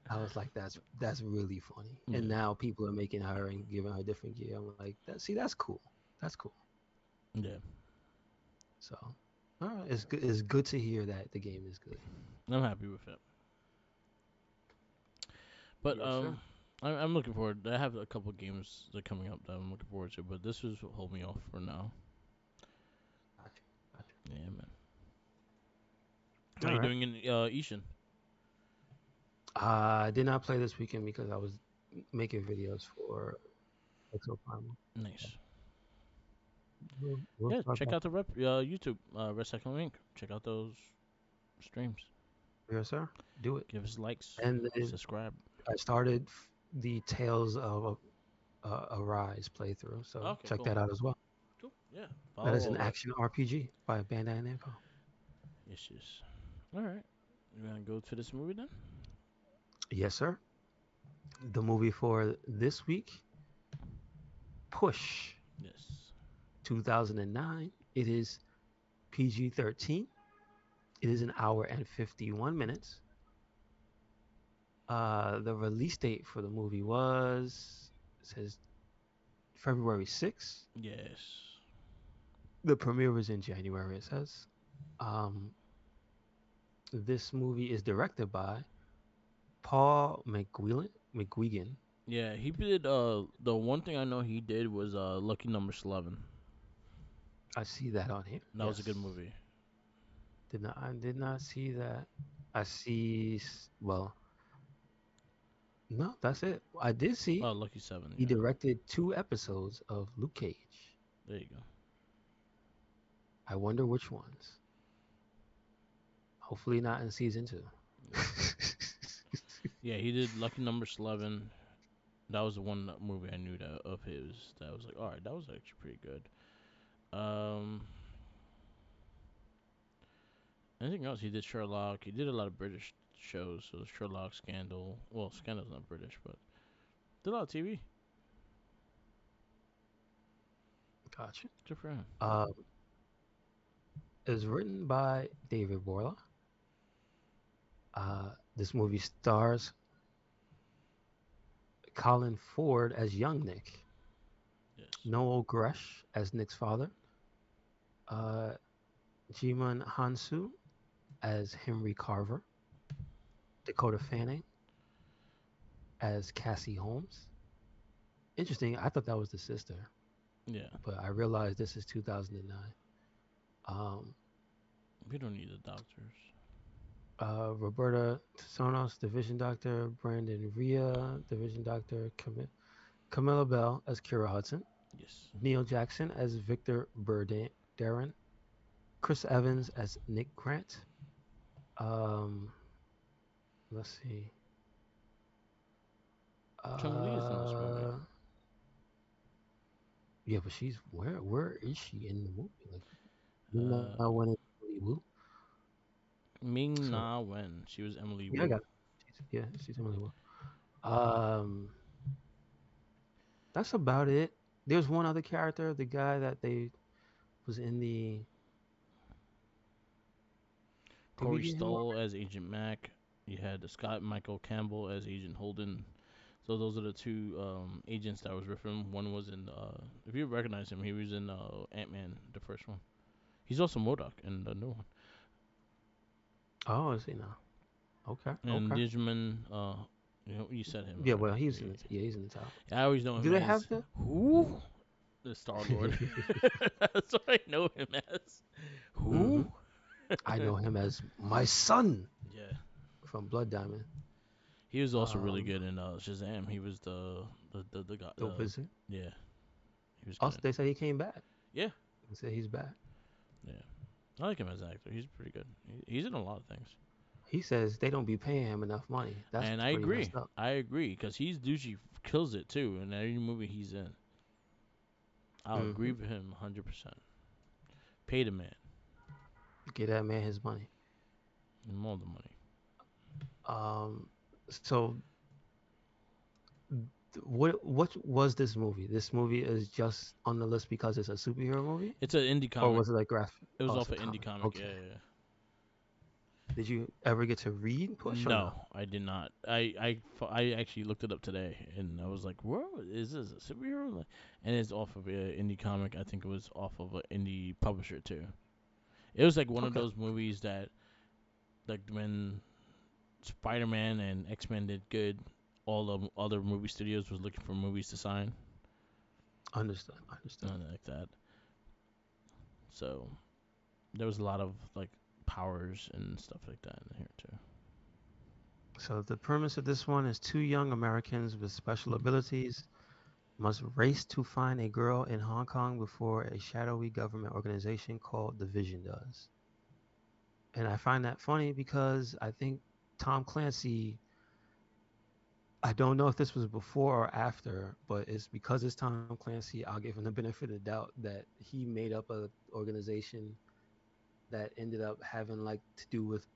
I was like, that's really funny. And Yeah. now people are making her and giving her different gear. I'm like, see, that's cool. That's cool. Yeah. So, all right, it's good. It's good to hear that the game is good. I'm happy with it. But Yes, sir. I'm looking forward. I have a couple games that are coming up that I'm looking forward to, but this is hold me off for now. Gotcha. Gotcha. Yeah, man. How All you right. doing in Ishin? I did not play this weekend because I was making videos for Exoprimal. Nice. We'll Yeah, start check back. out the YouTube Red Cyclone Inc. Check out those streams. Yes, sir. Do it. Give us likes, And then subscribe. I started the Tales of Arise playthrough, so Okay, check cool. that out as well. Cool. Yeah. That Follow is an all that. action RPG by Bandai Namco. Yes, yes. All right. You wanna go to this movie then? Yes, sir. The movie for this week, Push, Yes. 2009. It is PG-13. It is an hour and 51 minutes. The release date for the movie was, it says February 6th. Yes. The premiere was in January, it says. Um, this movie is directed by Paul McGuigan. Yeah, he did. The one thing I know he did was Lucky Number 11. I see that on here. That was a good Yes. movie. I did not see that. I see. Well, no, that's it. I did see Oh, Lucky 7. he Yeah. directed 2 episodes of Luke Cage. There you go. I wonder which ones. Hopefully not in season 2. Yeah. Yeah, he did Lucky Number 11. That was the one movie I knew that of his that was like, all right, that was actually pretty good. Um, Anything else? He did Sherlock. He did a lot of British shows. So Sherlock, Scandal. Well, Scandal's not British, but did a lot of TV. Gotcha. Good for him. Um, it was written by David Borla. This movie stars Colin Ford as young Nick, Yes. Noel Gresh as Nick's father, uh, Jimin Hansu as Henry Carver, Dakota Fanning as Cassie Holmes. Interesting. I thought that was the sister, Yeah. but I realized this is 2009. Um, We don't need the doctors. Roberta Sonos, Division Doctor, Brandon Rhea, Division Doctor, Camilla Bell as Kira Hudson, Yes. Neil Jackson as Victor Darren, Chris Evans as Nick Grant. Um, let's see. Chung Lee is in this movie. Yeah, but she's where is she in the movie? Like, Uh, when it's Emily Wu. Ming So Na Wen. She was Emily yeah, I Wu. got it. She's Emily Wu. Um, that's about it. There's one other character, the guy that they was in the. Did we Corey get him? Stoll as Agent Mac. You had Scott Michael Campbell as Agent Holden. So those are the two agents that was with him. One was in, if you recognize him, he was in Ant-Man, the first one. He's also MODOK in the new one. Oh, I see now. Okay, And okay. Digimon, you said him Yeah, already. well, he's in the top. I always know Do him they as have the? who? The Star Lord. That's what I know him as. hmm Who? I know him as my son Yeah. from Blood Diamond. He was also really Um, good in Shazam. He was the guy. the Wizard. Yeah, he was Also, good. they say he came back. Yeah, They say he's back. yeah. I like him as an actor. He's pretty good. He's in a lot of things. He says they don't be paying him enough money. That's And I pretty agree. messed up. I agree because he's douchey kills it too in every movie he's in. I'll agree hmm with him 100%. Pay the man Get that man his money. and more the money. So what was this movie? This movie is just on the list because it's a superhero movie, It's an indie or comic. was it like graphic? It was Oh, it's off a an indie comic. comic. Okay. Yeah. Did you ever get to read Push or No, no? I did not. I actually looked it up today, and I was like, "Where is this a superhero?" And it's off of an indie comic. I think it was off of an indie publisher too. It was like one of Okay, those movies that, like when Spider-Man and X-Men did good, all the other movie studios was looking for movies to sign, understood. Understood. nothing like that. So There was a lot of like powers and stuff like that in here too. So the premise of this one is two young Americans with special abilities must race to find a girl in Hong Kong before a shadowy government organization called the Vision does. And I find that funny because I think Tom Clancy, I don't know if this was before or after, but it's because it's Tom Clancy, I'll give him the benefit of the doubt that he made up a organization that ended up having like to do with,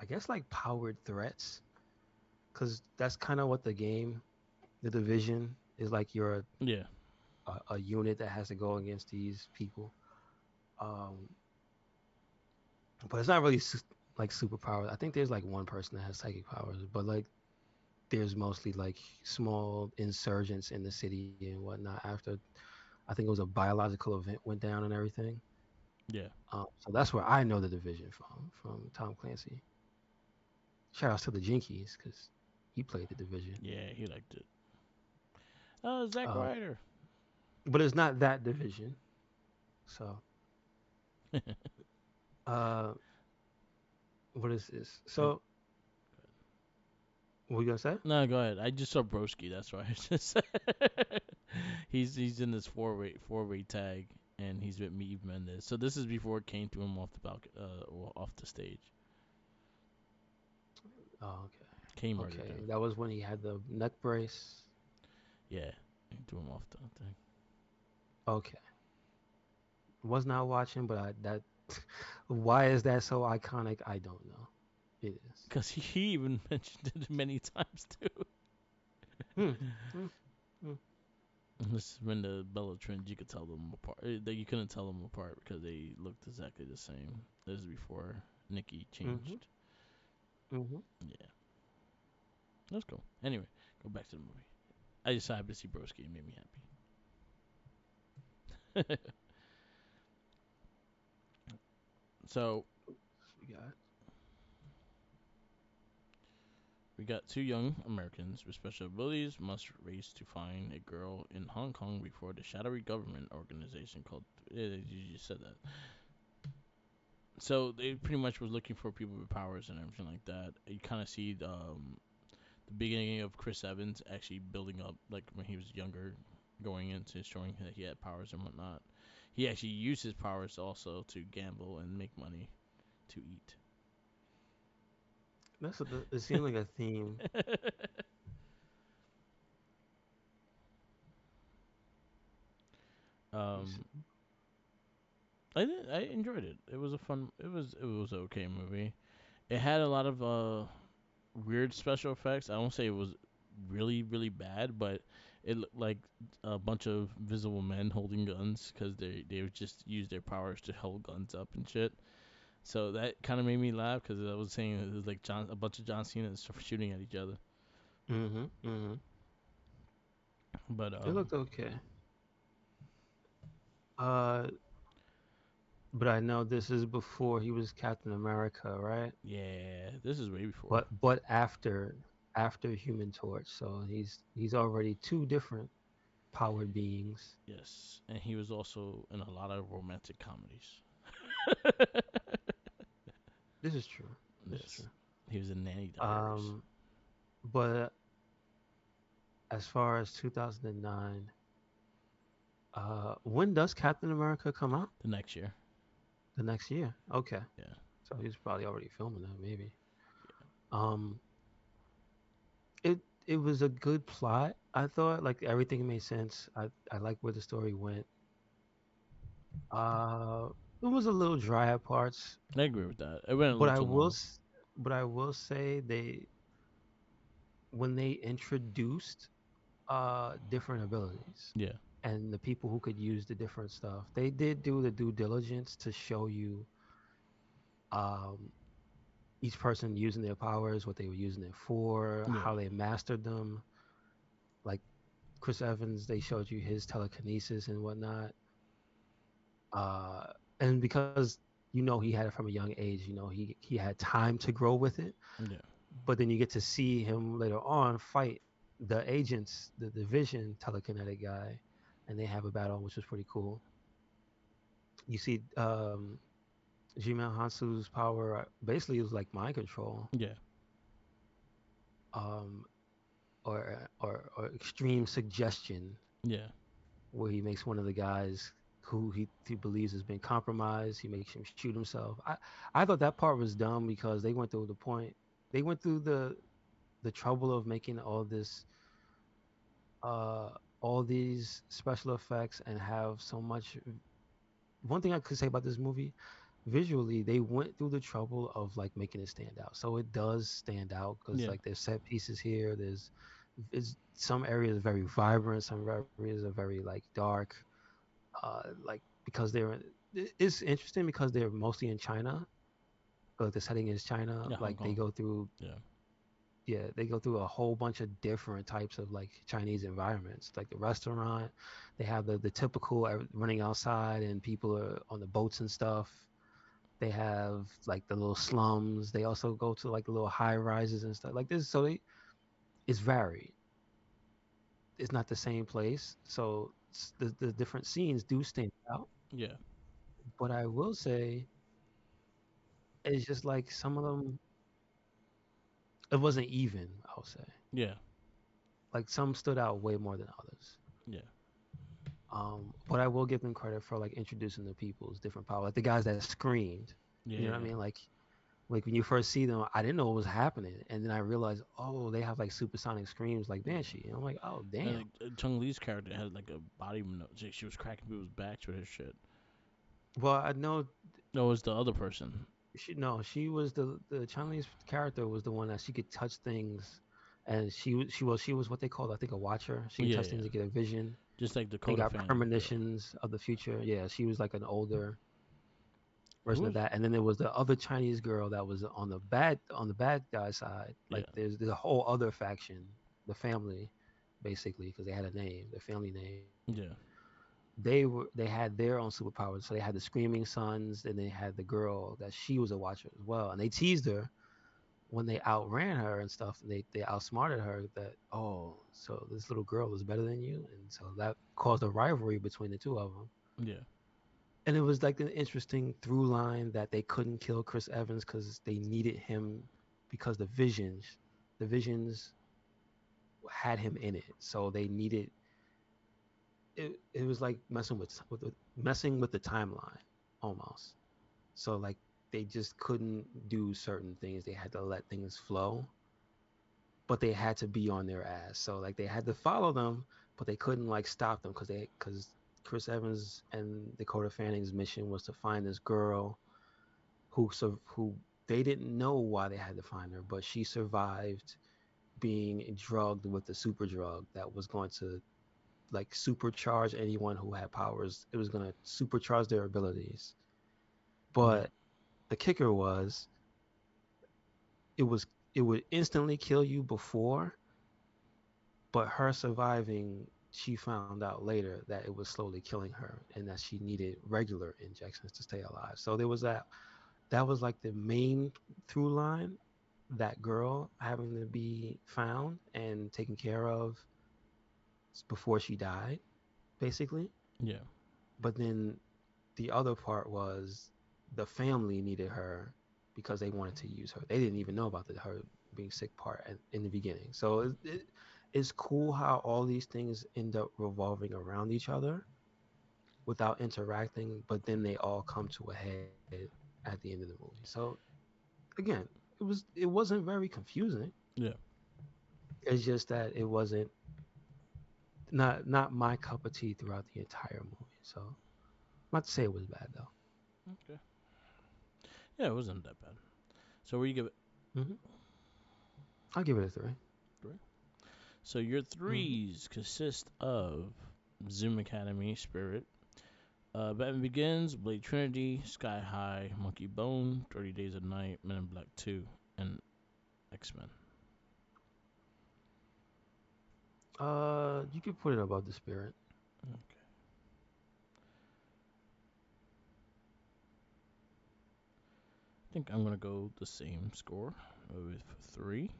I guess, like powered threats, because that's kind of what the game, the Division, is like. You're Yeah, a unit that has to go against these people. Um, but it's not really like superpowers. I think there's like one person that has psychic powers, but like there's mostly like small insurgents in the city and whatnot. After I think it was a biological event went down and everything. yeah, So that's where I know the Division from Tom Clancy. Shout outs to the Jinkies because he played the Division. yeah. He liked it. Zack Um, Ryder. but it's not that Division. So uh, what is this? Oh, So what you gonna say? no, go ahead. I just saw Broski. That's why I just. He's in this four way tag, and he's with Eve Mendes. So this is before it came to him off the balcony, or off the stage. Oh, okay. Kane murdered Okay, him. that was when he had the neck brace. Yeah, he threw him off the thing. Okay, was not watching, but I that why is that so iconic? I don't know. It is. Because he even mentioned it many times too. Hmm. Hmm. Hmm. This is when the Bella twins, you could tell them apart. You couldn't tell them apart because they looked exactly the same. This is before Nikki Mhm. changed. Mhm. Yeah, that's cool. Anyway, go back to the movie. I just happened to see Broski. It made me happy. So We got. we got two young Americans with special abilities must race to find a girl in Hong Kong before the shadowy government organization called. You just said that. So they pretty much was looking for people with powers and everything like that. You kind of see the beginning of Chris Evans actually building up, like when he was younger, going into showing that he had powers and whatnot. He actually used his powers also to gamble and make money to eat. That's what it seemed like a theme. um, I enjoyed it. It was a fun. It was an okay movie. It had a lot of weird special effects. I won't say it was really bad, but it looked like a bunch of visible men holding guns because they would just use their powers to hold guns up and shit. So that kind of made me laugh because I was saying it was like a bunch of John Cena's shooting at each other. Mhm. Mhm. But It looked okay. Uh, but I know this is before he was Captain America, right? yeah, this is way before. But after Human Torch, so he's already two different powered beings. Yes, and he was also in a lot of romantic comedies. This is true. This is Yes, true. he was in Nanny Diaries Um, but as far as 2009, when does Captain America come out? the next year. The next year. Okay, Yeah, so he's probably already filming that, maybe. Um, it it was a good plot. I thought like everything made sense. I like where the story went. Uh, it was a little dry at parts, I agree with that. It went a but little too long. I will say they when they introduced different abilities Yeah, and the people who could use the different stuff, they did do the due diligence to show you um each person using their powers, what they were using it for, yeah, how they mastered them. Like Chris Evans, they showed you his telekinesis and whatnot. Uh, and because he had it from a young age, he had time to grow with it. yeah. But then you get to see him later on fight the agents, the division telekinetic guy, and they have a battle, which was pretty cool. You see, Jimon Hansu's power basically is like mind control, Yeah. um, or extreme suggestion, Yeah. where he makes one of the guys who he believes has been compromised. He makes him shoot himself. I thought that part was dumb because they went through the trouble of making uh all these special effects and have so much. One thing I could say about this movie, visually, they went through the trouble of like making it stand out. So it does stand out because Yeah. like there's set pieces here. There's is some areas are very vibrant, some areas are very like dark. Like because it's interesting because they're mostly in China. The setting is China. Yeah. Hong Like they Kong. go through, Yeah. yeah, they go through a whole bunch of different types of like Chinese environments. Like the restaurant, they have the typical running outside and people are on the boats and stuff. They have like the little slums. They also go to like the little high rises and stuff like this. So it's varied. It's not the same place. So the different scenes do stand out. Yeah. But I will say it's just like some of them, it wasn't even, I'll say. Yeah. Like some stood out way more than others. Yeah. But I will give them credit for like introducing the people's different power. Like the guys that screamed, Yeah. you know what I Yeah. mean? Like when you first see them, I didn't know what was happening, and then I realized, oh, they have like supersonic screams like Yeah. Banshee. And I'm like, oh And damn. like Chung Lee's character had like a body note. She was cracking people's backs with her shit. Well, I know No, it was the other person. she no, she was the Chinese character was the one that she could touch things, and she was what they called, I think, a watcher. She could Yeah. touch Yeah. things and get a vision Just like and Dakota got Fanning girl. premonitions of the future. Yeah, she was like an older Who version of was? that. And then there was the other Chinese girl that was on the bad guy side. Yeah. Like there's a whole other faction, the family, basically, because they had a name, their family name. Yeah. They had their own superpowers. So they had the screaming sons, and they had the girl that she was a watcher as well. And they teased her when they outran her and stuff. And they outsmarted her that, oh, so this little girl is better than you, and so that caused a rivalry between the two of them. Yeah. And it was like an interesting through line that they couldn't kill Chris Evans because they needed him because the visions had him in it, so they needed it. It was like messing with the timeline almost. So like they just couldn't do certain things. They had to let things flow, but they had to be on their ass. So like they had to follow them, but they couldn't like stop them because Chris Evans and Dakota Fanning's mission was to find this girl who they didn't know why they had to find her, but she survived being drugged with the super drug that was going to like supercharge anyone who had powers. It was going to supercharge their abilities. Yeah. But the kicker was it was it would instantly kill you before, but her surviving, she found out later that it was slowly killing her and that she needed regular injections to stay alive. So there was that was like the main through line, that girl having to be found and taken care of before she died, basically. Yeah. But then the other part was the family needed her because they wanted to use her. They didn't even know about her being sick part in the beginning. So it's cool how all these things end up revolving around each other without interacting, but then they all come to a head at the end of the movie. So again, it wasn't very confusing. Yeah. It's just that it wasn't not my cup of tea throughout the entire movie. So not to say it was bad though. Okay. Yeah, it wasn't that bad. So where you give it Hmm. I'll give it a three. three? So your Hmm. threes consist of Zoom Academy, Spirit, Batman Begins, Blade Trinity, Sky High, Monkey Bone, 30 Days of Night, Men in Black 2, and X Men. You could put it above the spirit. Okay. I think I'm gonna go the same score with three,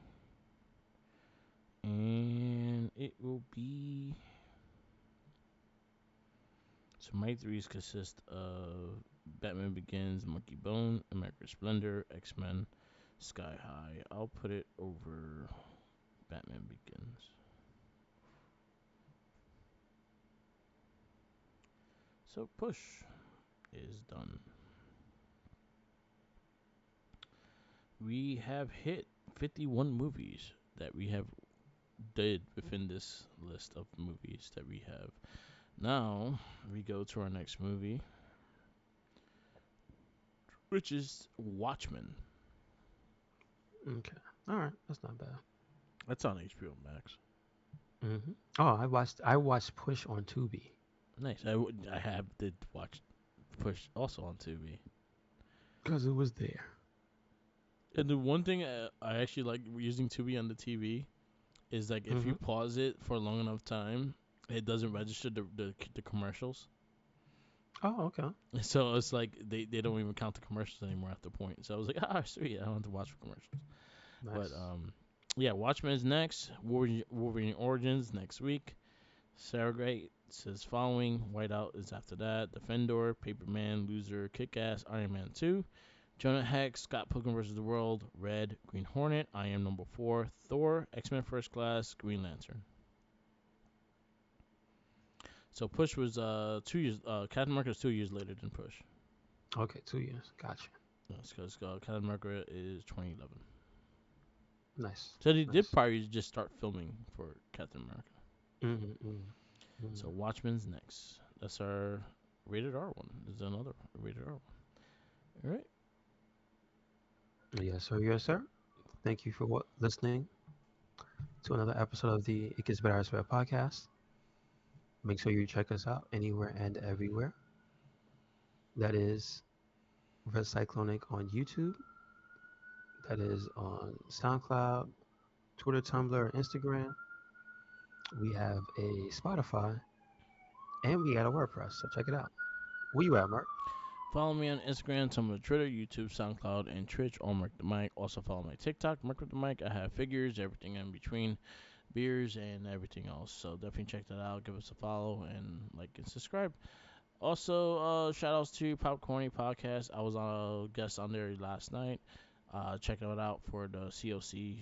and it will be So my threes consist of Batman Begins, Monkey Bone, American Splendor, X Men, Sky High. I'll put it over Batman Begins. So push is done. We have hit 51 movies that we have did within this list of movies that we have. Now we go to our next movie, which is Watchmen. Okay. All right. That's not bad. That's on HBO Max. Oh, I watched Push on Tubi. Nice. I have did watch Push also on Tubi. Because it was there. And the one thing I actually like using Tubi on the TV is like if you Mm-hmm. pause it for a long enough time, it doesn't register the commercials. Oh, okay. So it's like they don't even count the commercials anymore at the point. So I was like, ah, sweet, I don't have to watch the commercials. But Nice. yeah, Watchmen is next. Wolverine Origins next week. Sarah Gray says following. Whiteout is after that. Defender, Paperman, Loser, Kick-Ass, Iron Man 2. Jonah Hex, Scott Pilgrim vs. the World, Red, Green Hornet, I Am Number 4, Thor, X-Men First Class, Green Lantern. So Push was 2 years. Captain America is 2 years later than Push. Okay, 2 years. Gotcha. Yes, because Captain America is 2011. Nice. So they did Nice. probably just start filming for Captain America. Mm-hmm, mm-hmm. So Watchmen's next. That's our rated R one. Is another rated R one. All right. Yes, sir. Yes, sir. Thank you for listening to another episode of the It Gets Better Elsewhere podcast. Make sure you check us out anywhere and everywhere. That is Red Cyclonic on YouTube. That is on SoundCloud, Twitter, Tumblr, Instagram. We have a Spotify, and we got a WordPress. So check it out. Where you at, Mark? Follow me on Instagram, Tumblr, Twitter, YouTube, SoundCloud, and Twitch. All Mark the Mic. Also follow my TikTok, Mark with the Mic. I have figures, everything in between, beers, and everything else. So definitely check that out. Give us a follow and like and subscribe. Also, shout outs to Popcorny Podcast. I was on a guest on there last night. Check it out for the COC,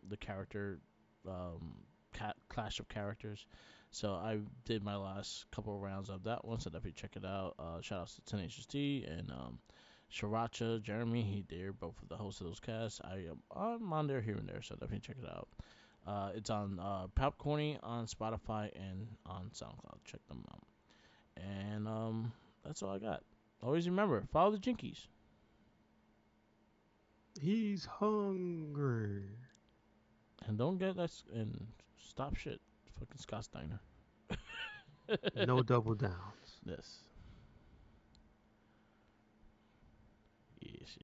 the character, um, clash of characters. So I did my last couple of rounds of that one, so definitely check it out. Shout outs to Tenacious T and Shiracha, Jeremy. They're both of the hosts of those casts. I'm on there here and there, so definitely check it out. It's on Popcorny on Spotify and on SoundCloud. Check them out. And that's all I got. Always remember, follow the Jinkies. He's hungry. And don't get that and stop shit. Fucking Scott Steiner. No double downs. Yes.